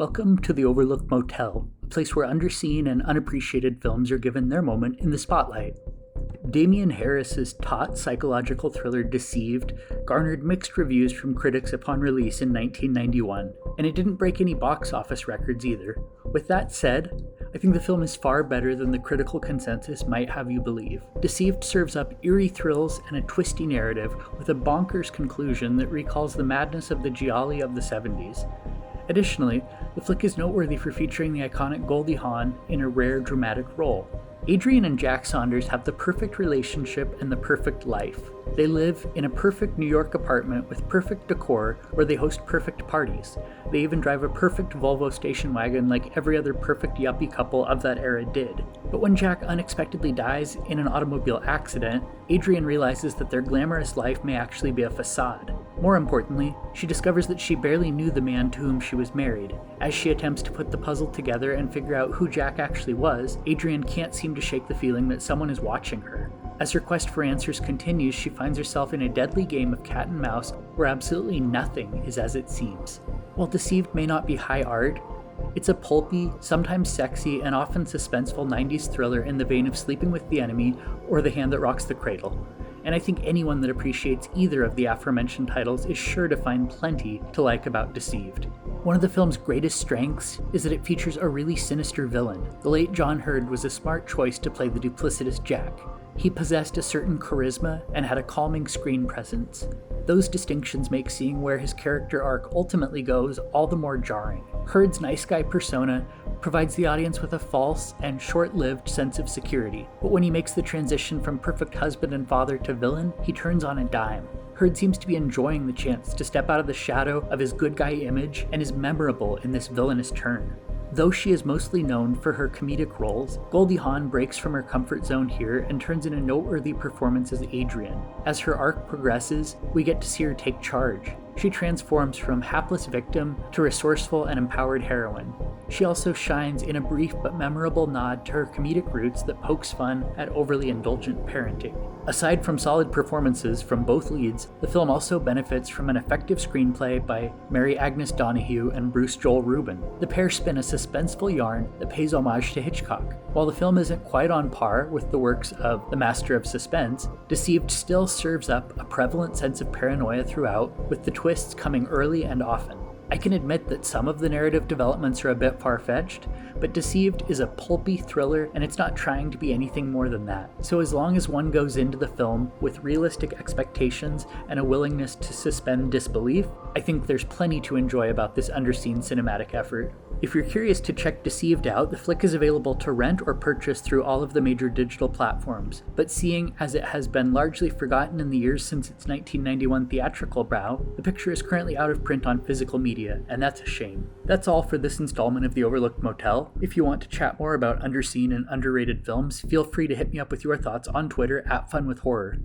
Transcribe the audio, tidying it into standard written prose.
Welcome to the Overlooked Motel, a place where underseen and unappreciated films are given their moment in the spotlight. Damien Harris's taut psychological thriller Deceived garnered mixed reviews from critics upon release in 1991, and it didn't break any box office records either. With that said, I think the film is far better than the critical consensus might have you believe. Deceived serves up eerie thrills and a twisty narrative with a bonkers conclusion that recalls the madness of the gialli of the 70s. Additionally, the flick is noteworthy for featuring the iconic Goldie Hawn in a rare dramatic role. Adrian and Jack Saunders have the perfect relationship and the perfect life. They live in a perfect New York apartment with perfect decor where they host perfect parties. They even drive a perfect Volvo station wagon like every other perfect yuppie couple of that era did. But when Jack unexpectedly dies in an automobile accident, Adrian realizes that their glamorous life may actually be a facade. More importantly, she discovers that she barely knew the man to whom she was married. As she attempts to put the puzzle together and figure out who Jack actually was, Adrian can't seem to shake the feeling that someone is watching her. As her quest for answers continues, she finds herself in a deadly game of cat and mouse where absolutely nothing is as it seems. While Deceived may not be high art, it's a pulpy, sometimes sexy, and often suspenseful 90s thriller in the vein of Sleeping with the Enemy or The Hand That Rocks the Cradle. And I think anyone that appreciates either of the aforementioned titles is sure to find plenty to like about Deceived. One of the film's greatest strengths is that it features a really sinister villain. The late John Hurd was a smart choice to play the duplicitous Jack. He possessed a certain charisma and had a calming screen presence. Those distinctions make seeing where his character arc ultimately goes all the more jarring. Hurd's nice guy persona provides the audience with a false and short-lived sense of security, but when he makes the transition from perfect husband and father to villain, he turns on a dime. Hurd seems to be enjoying the chance to step out of the shadow of his good guy image and is memorable in this villainous turn. Though she is mostly known for her comedic roles, Goldie Hawn breaks from her comfort zone here and turns in a noteworthy performance as Adrian. As her arc progresses, we get to see her take charge. She transforms from hapless victim to resourceful and empowered heroine. She also shines in a brief but memorable nod to her comedic roots that pokes fun at overly indulgent parenting. Aside from solid performances from both leads, the film also benefits from an effective screenplay by Mary Agnes Donahue and Bruce Joel Rubin. The pair spin a suspenseful yarn that pays homage to Hitchcock. While the film isn't quite on par with the works of the master of suspense, Deceived still serves up a prevalent sense of paranoia throughout, with the twists coming early and often. I can admit that some of the narrative developments are a bit far-fetched, but Deceived is a pulpy thriller and it's not trying to be anything more than that. So as long as one goes into the film with realistic expectations and a willingness to suspend disbelief, I think there's plenty to enjoy about this underseen cinematic effort. If you're curious to check Deceived out, the flick is available to rent or purchase through all of the major digital platforms, but seeing as it has been largely forgotten in the years since its 1991 theatrical bow, the picture is currently out of print on physical media, and that's a shame. That's all for this installment of The Overlooked Motel. If you want to chat more about underseen and underrated films, feel free to hit me up with your thoughts on Twitter @FunWithHorror.